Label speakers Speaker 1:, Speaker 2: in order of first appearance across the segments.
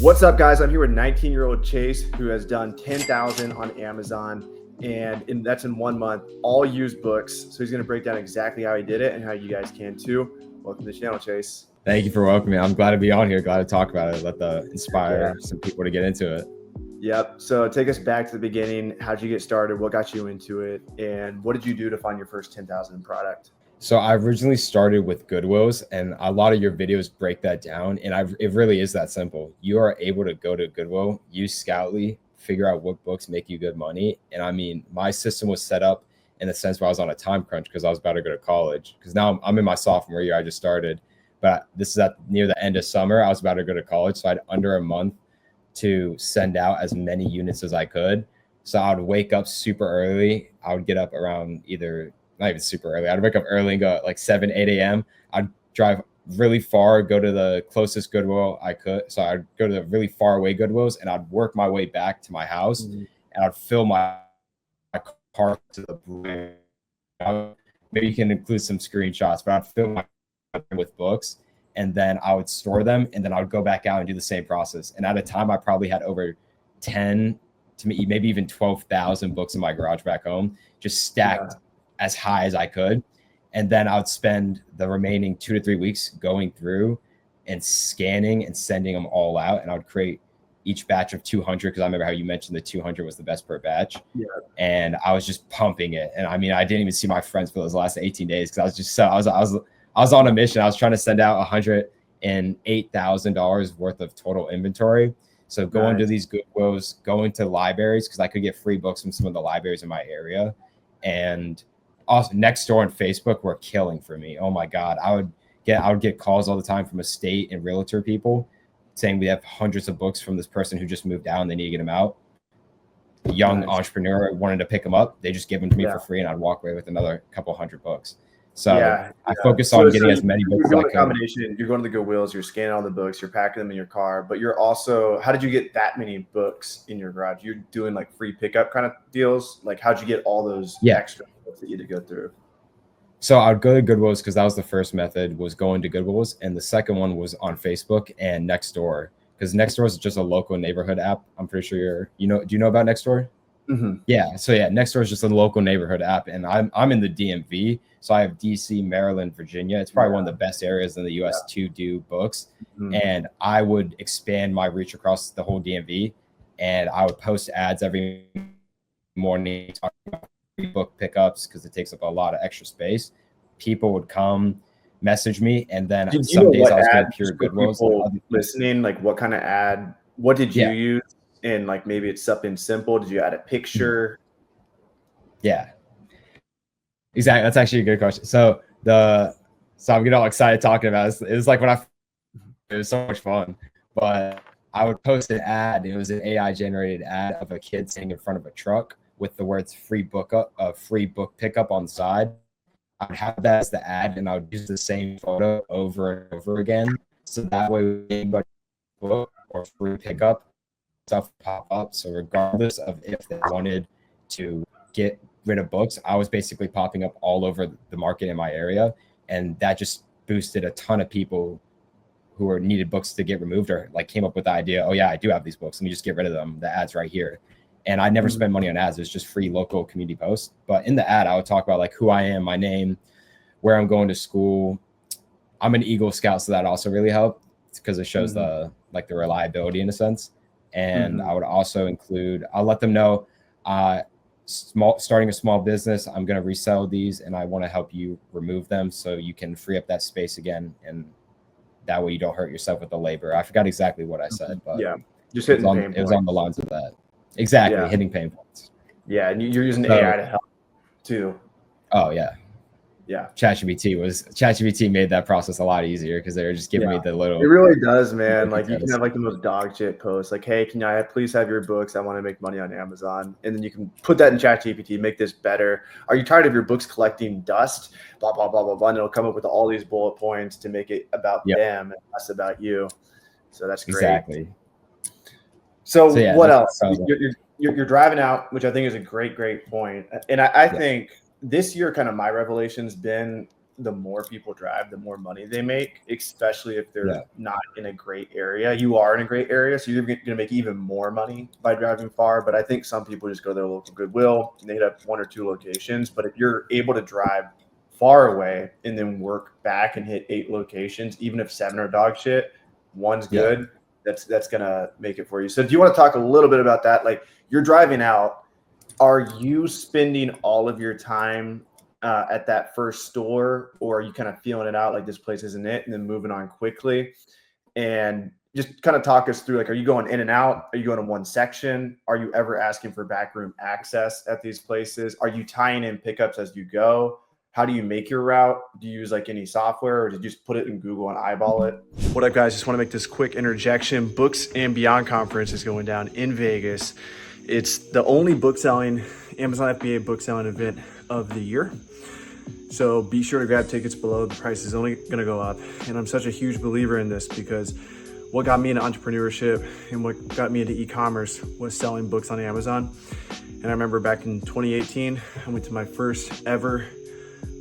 Speaker 1: What's up, guys? I'm here with 19-year-old Chase, who has done 10,000 on Amazon, and that's in 1 month, all used books. So he's going to break down exactly how he did it and how you guys can too. Welcome to the channel, Chase.
Speaker 2: Thank you for welcoming me. I'm glad to be on here. Glad to talk about it. Inspire some people to get into it.
Speaker 1: Yep. So take us back to the beginning. How'd you get started? What got you into it? And what did you do to find your first 10,000 product?
Speaker 2: So I originally started with Goodwills, and a lot of your videos break that down. And it really is that simple. You are able to go to Goodwill, use Scoutly, figure out what books make you good money. And I mean, my system was set up in the sense where I was on a time crunch because I was about to go to college. Because now I'm in my sophomore year. I just started, but this is near the end of summer. I was about to go to college, so I had under a month to send out as many units as I could. So I would wake up super early. I would get up around not even super early. I'd wake up early and go at like 7, 8 a.m. I'd drive really far, go to the closest Goodwill I could. So I'd go to the really far away Goodwills and I'd work my way back to my house and I'd fill my car to the brim. Maybe you can include some screenshots, but I'd fill my car with books and then I would store them and then I would go back out and do the same process. And at a time, I probably had over 10 to maybe even 12,000 books in my garage back home, just stacked as high as I could. And then I would spend the remaining 2 to 3 weeks going through and scanning and sending them all out. And I would create each batch of 200 because I remember how you mentioned the 200 was the best per batch. Yeah. And I was just pumping it. And I mean, I didn't even see my friends for those last 18 days because I was just I was on a mission. I was trying to send out $108,000 worth of total inventory. So going to these Goodwills, going to libraries because I could get free books from some of the libraries in my area. And also Nextdoor and Facebook were killing for me. Oh my God. I would get calls all the time from estate and realtor people saying we have hundreds of books from this person who just moved out and they need to get them out. A young entrepreneur wanted to pick them up. They just give them to me for free and I'd walk away with another couple hundred books. So I focus on getting as many books as I can.
Speaker 1: You're going to the Goodwills, you're scanning all the books, you're packing them in your car, but you're also, how did you get that many books in your garage? You're doing like free pickup kind of deals? Like how'd you get all those extra books that you had to go through?
Speaker 2: So I would go to Goodwills because that was the first method, was going to Goodwills. And the second one was on Facebook and Nextdoor, because Nextdoor is just a local neighborhood app. I'm pretty sure do you know about Nextdoor? Mm-hmm. Yeah. So yeah, Nextdoor is just a local neighborhood app. And I'm in the DMV. So I have DC, Maryland, Virginia. It's probably one of the best areas in the US to do books. Mm-hmm. And I would expand my reach across the whole DMV. And I would post ads every morning talking about free book pickups because it takes up a lot of extra space. People would come message me. And then some days I was doing pure Goodwills.
Speaker 1: Listening, like what kind of ad, what did you use? And like maybe it's something simple. Did you add a picture?
Speaker 2: Yeah. Exactly. That's actually a good question. So I'm getting all excited talking about this. It was like it was so much fun. But I would post an ad. It was an AI generated ad of a kid sitting in front of a truck with the words free book pickup on the side. I would have that as the ad and I would use the same photo over and over again. So that way anybody book or free pickup stuff pop up. So regardless of if they wanted to get rid of books, I was basically popping up all over the market in my area. And that just boosted a ton of people who needed books to get removed or like came up with the idea, oh yeah, I do have these books. Let me just get rid of them. The ad's right here. And I never spend money on ads. It's just free local community posts. But in the ad, I would talk about like who I am, my name, where I'm going to school. I'm an Eagle Scout, so that also really helped because it shows the reliability in a sense. And I would also include, I'll let them know, starting a small business, I'm going to resell these and I want to help you remove them so you can free up that space again. And that way you don't hurt yourself with the labor. I forgot exactly what I said, but
Speaker 1: just hitting
Speaker 2: it was on the lines of that. Exactly. Hitting pain points.
Speaker 1: Yeah. And you're using AI to help too.
Speaker 2: Oh yeah. Yeah. ChatGPT made that process a lot easier because they were just giving me the little.
Speaker 1: It really does, man. Like you can have like the most dog shit posts like, hey, can I please have your books? I want to make money on Amazon. And then you can put that in ChatGPT, make this better. Are you tired of your books collecting dust? Blah, blah, blah, blah, blah. And it'll come up with all these bullet points to make it about them and less about you. So that's great.
Speaker 2: Exactly.
Speaker 1: So what else? You're driving out, which I think is a great point. And I think this year, kind of my revelation's been the more people drive, the more money they make, especially if they're not in a great area. You are in a great area, so you're going to make even more money by driving far. But I think some people just go to their local Goodwill and they hit up 1 or 2 locations. But if you're able to drive far away and then work back and hit 8 locations, even if 7 are dog shit, 1's good, that's going to make it for you. So do you want to talk a little bit about that? Like, you're driving out. Are you spending all of your time at that first store, or are you kind of feeling it out like this place isn't it and then moving on quickly? And just kind of talk us through, like, are you going in and out? Are you going to one section? Are you ever asking for backroom access at these places? Are you tying in pickups as you go? How do you make your route? Do you use like any software, or did you just put it in Google and eyeball it? What up, guys? Just want to make this quick interjection. Books and Beyond conference is going down in Vegas. It's the only bookselling, Amazon FBA bookselling event of the year. So be sure to grab tickets below. The price is only going to go up. And I'm such a huge believer in this, because what got me into entrepreneurship and what got me into e-commerce was selling books on Amazon. And I remember back in 2018, I went to my first ever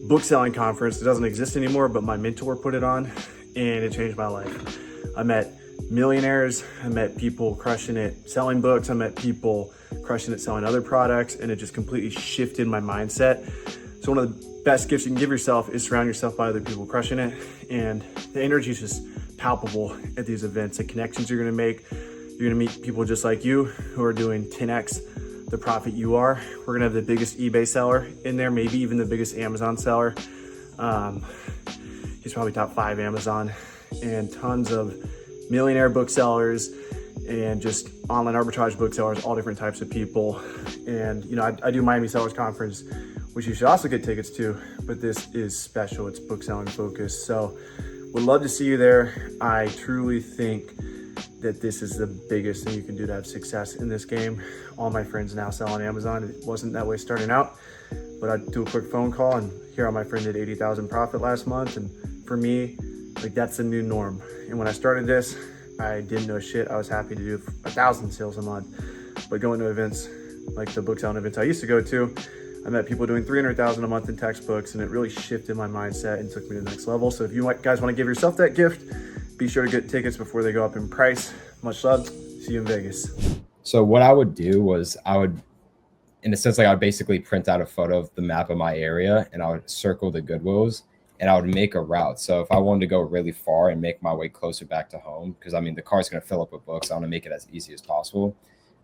Speaker 1: bookselling conference. It doesn't exist anymore, but my mentor put it on, and it changed my life. I met millionaires, I met people crushing it selling books, I met people crushing it selling other products, and it just completely shifted my mindset. So one of the best gifts you can give yourself is surround yourself by other people crushing it, and the energy is just palpable at these events. The connections you're going to make, you're going to meet people just like you who are doing 10x the profit you are. We're going to have the biggest eBay seller in there, maybe even the biggest Amazon seller. He's probably top 5 Amazon, and tons of millionaire booksellers and just online arbitrage booksellers, all different types of people. And, you know, I do Miami Sellers Conference, which you should also get tickets to, but this is special. It's bookselling focused. So would love to see you there. I truly think that this is the biggest thing you can do to have success in this game. All my friends now sell on Amazon. It wasn't that way starting out, but I'd do a quick phone call and hear how my friend did 80,000 profit last month. And for me, like, that's the new norm. And when I started this, I didn't know shit. I was happy to do 1,000 sales a month, but going to events like the bookselling events I used to go to, I met people doing 300,000 a month in textbooks, and it really shifted my mindset and took me to the next level. So if you guys want to give yourself that gift, be sure to get tickets before they go up in price. Much love. See you in Vegas.
Speaker 2: So what I would do was I would, in a sense, like, I would basically print out a photo of the map of my area, and I would circle the Goodwills, and I would make a route. So if I wanted to go really far and make my way closer back to home, because I mean, the car's going to fill up with books, I want to make it as easy as possible.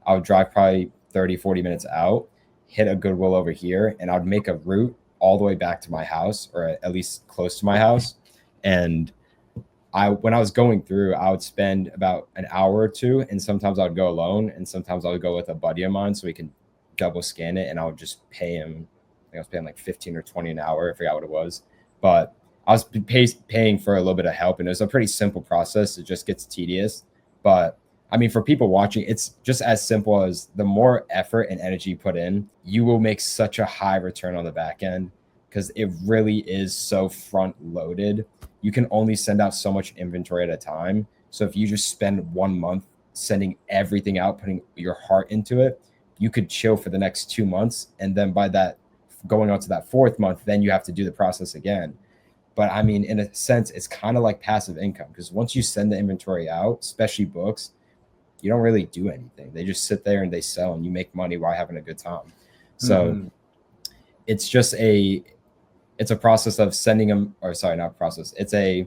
Speaker 2: I would drive probably 30, 40 minutes out, hit a Goodwill over here, and I would make a route all the way back to my house, or at least close to my house. And when I was going through, I would spend about an hour or two, and sometimes I would go alone, and sometimes I would go with a buddy of mine so we can double scan it, and I would just pay him. I think I was paying like 15 or 20 an hour. I forgot what it was. But I was paying for a little bit of help, and it was a pretty simple process. It just gets tedious. But I mean, for people watching, it's just as simple as the more effort and energy you put in, you will make such a high return on the back end, because it really is so front loaded. You can only send out so much inventory at a time. So if you just spend 1 month sending everything out, putting your heart into it, you could chill for the next 2 months. And then by that, going on to that 4th month, then you have to do the process again. But I mean, in a sense, it's kind of like passive income, because once you send the inventory out, especially books, you don't really do anything. They just sit there and they sell, and you make money while having a good time. So it's just it's a process of sending them, or sorry, not process. It's a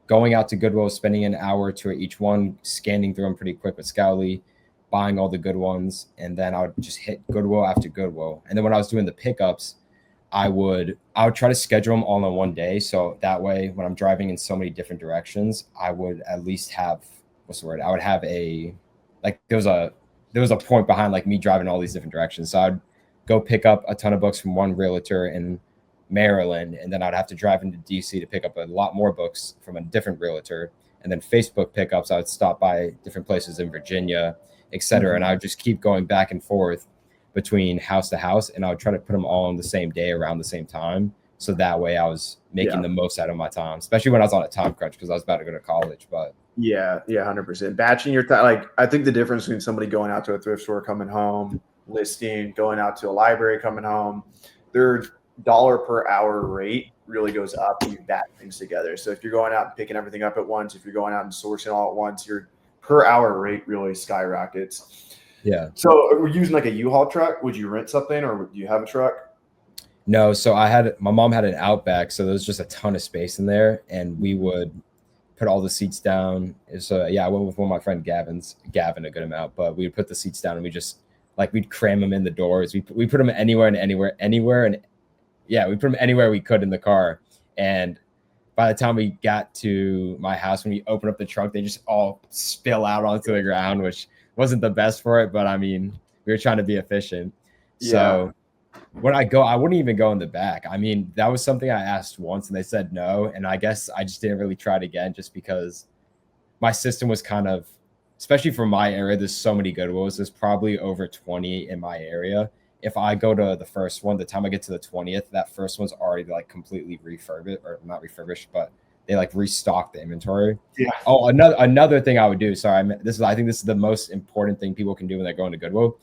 Speaker 2: going out to Goodwill, spending an hour or two at each one, scanning through them pretty quick with Scoutly, buying all the good ones. And then I would just hit Goodwill after Goodwill. And then when I was doing the pickups, I would try to schedule them all in one day. So that way, when I'm driving in so many different directions, I would at least have, I would have there was a point behind like me driving all these different directions. So I'd go pick up a ton of books from one realtor in Maryland, and then I'd have to drive into DC to pick up a lot more books from a different realtor. And then Facebook pickups, I would stop by different places in Virginia, et cetera. And I would just keep going back and forth between house to house, and I would try to put them all on the same day around the same time. So that way I was making the most out of my time, especially when I was on a time crunch, because I was about to go to college. But
Speaker 1: yeah, 100%. Batching your time. Like, I think the difference between somebody going out to a thrift store, coming home, listing, going out to a library, coming home, they're dollar per hour rate really goes up when you bat things together. So if you're going out and picking everything up at once, if you're going out and sourcing all at once, your per hour rate really skyrockets.
Speaker 2: Yeah.
Speaker 1: So we're using like a U-Haul truck. Would you rent something, or do you have a truck?
Speaker 2: No, so my mom had an Outback, so there was just a ton of space in there, and we would put all the seats down. So yeah, I went with one of my friend Gavin a good amount, but we would put the seats down and we just like we'd cram them in the doors. We put them anywhere and yeah, we put them anywhere we could in the car. And by the time we got to my house, when we opened up the trunk, they just all spill out onto the ground, which wasn't the best for it, but I mean, we were trying to be efficient.
Speaker 1: Yeah.
Speaker 2: So when I go, I wouldn't even go in the back. I mean, that was something I asked once and they said no. And I guess I just didn't really try it again just because my system was kind of, especially for my area, there's so many Goodwills. There's probably over 20 in my area. If I go to the first one, the time I get to the 20th, that first one's already like completely refurbished, or not refurbished, but they like restock the inventory.
Speaker 1: Yeah.
Speaker 2: Oh, another thing I would do. Sorry, I think this is the most important thing people can do when they're going to Goodwill.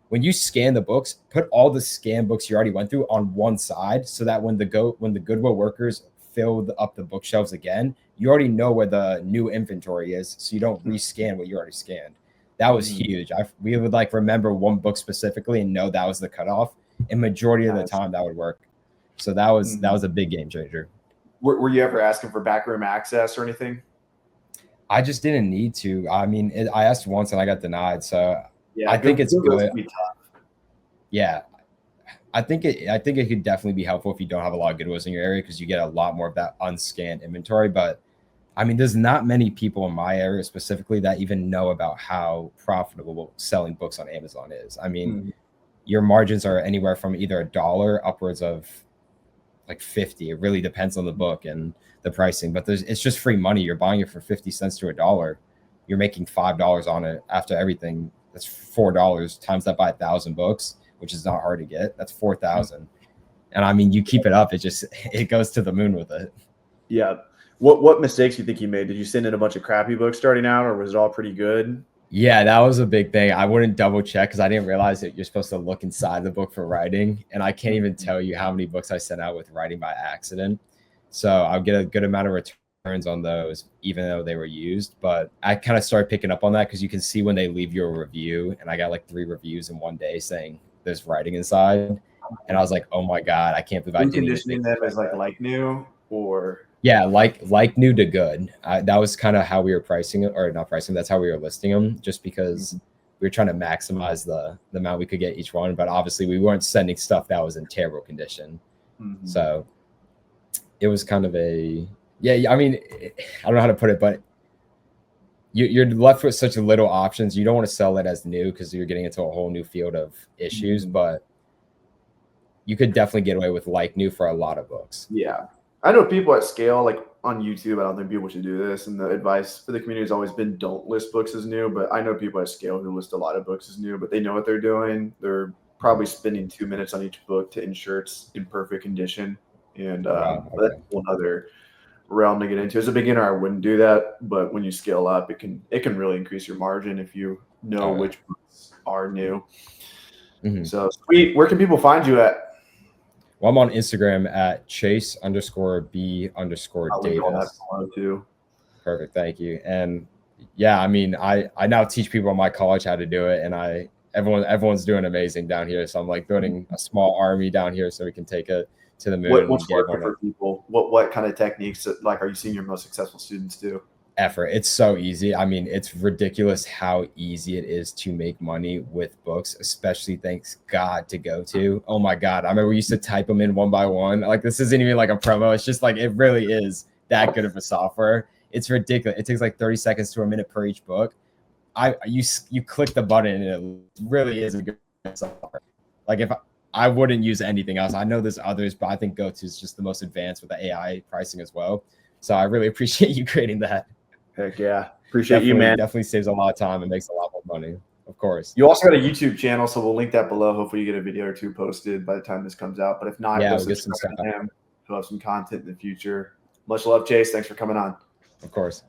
Speaker 2: When you scan the books, put all the scan books you already went through on one side, so that when the Goodwill workers fill up the bookshelves again, you already know where the new inventory is, so you don't rescan what you already scanned. That was huge. We would like remember one book specifically and know that was the cutoff. And majority of the time that would work. So that was a big game changer.
Speaker 1: Were you ever asking for backroom access or anything?
Speaker 2: I just didn't need to. I mean, I asked once and I got denied. So
Speaker 1: yeah,
Speaker 2: I think it's good.
Speaker 1: Tough.
Speaker 2: Yeah, I think it could definitely be helpful if you don't have a lot of Goodwills in your area because you get a lot more of that unscanned inventory. But I mean, there's not many people in my area specifically that even know about how profitable selling books on Amazon is. I mean, your margins are anywhere from either $1 upwards of like 50. It really depends on the book and the pricing, but it's just free money. You're buying it for 50 cents to $1. You're making $5 on it after everything. That's $4 times that by 1,000 books, which is not hard to get. That's 4,000. And I mean, you keep it up, it goes to the moon with it.
Speaker 1: Yeah. What mistakes do you think you made? Did you send in a bunch of crappy books starting out, or was it all pretty good?
Speaker 2: Yeah, that was a big thing. I wouldn't double check because I didn't realize that you're supposed to look inside the book for writing. And I can't even tell you how many books I sent out with writing by accident. So I'll get a good amount of returns on those, even though they were used. But I kind of started picking up on that because you can see when they leave you a review. And I got like 3 reviews in one day saying there's writing inside. And I was like, oh my God, I can't believe I didn't
Speaker 1: conditioning them as like new or
Speaker 2: yeah, like new to good. That was kind of how we were pricing it, or not pricing. That's how we were listing them, just because we were trying to maximize the amount we could get each one. But obviously, we weren't sending stuff that was in terrible condition. So it was kind of I mean, I don't know how to put it, but you're left with such little options. You don't want to sell it as new because you're getting into a whole new field of issues. But you could definitely get away with like new for a lot of books.
Speaker 1: Yeah. I know people at scale, like on YouTube, I don't think people should do this. And the advice for the community has always been don't list books as new. But I know people at scale who list a lot of books as new, but they know what they're doing. They're probably spending 2 minutes on each book to ensure it's in perfect condition. And that's one other realm to get into. As a beginner, I wouldn't do that. But when you scale up, it can really increase your margin if you know which books are new. So sweet. Where can people find you at?
Speaker 2: Well, I'm on Instagram at Chase_B_Davis.
Speaker 1: Too.
Speaker 2: Perfect. Thank you. And yeah, I mean, I now teach people in my college how to do it, and everyone's doing amazing down here. So I'm like building a small army down here so we can take it to the moon.
Speaker 1: What's working for people? What kind of techniques like are you seeing your most successful students do?
Speaker 2: Effort. It's so easy. I mean, it's ridiculous how easy it is to make money with books, especially thanks God to go to. Oh my God. I remember we used to type them in one by one. Like this isn't even like a promo. It's just like, it really is that good of a software. It's ridiculous. It takes like 30 seconds to a minute per each book. You click the button and it really is a good software. Like if I wouldn't use anything else. I know there's others, but I think GoTo is just the most advanced with the AI pricing as well. So I really appreciate you creating that.
Speaker 1: Heck yeah. Appreciate you, man.
Speaker 2: Definitely saves a lot of time and makes a lot more money, of course.
Speaker 1: You also got a YouTube channel, so we'll link that below. Hopefully you get a video or 2 posted by the time this comes out. But if not,
Speaker 2: we'll get some stuff.
Speaker 1: He'll have some content in the future. Much love, Chase. Thanks for coming on.
Speaker 2: Of course.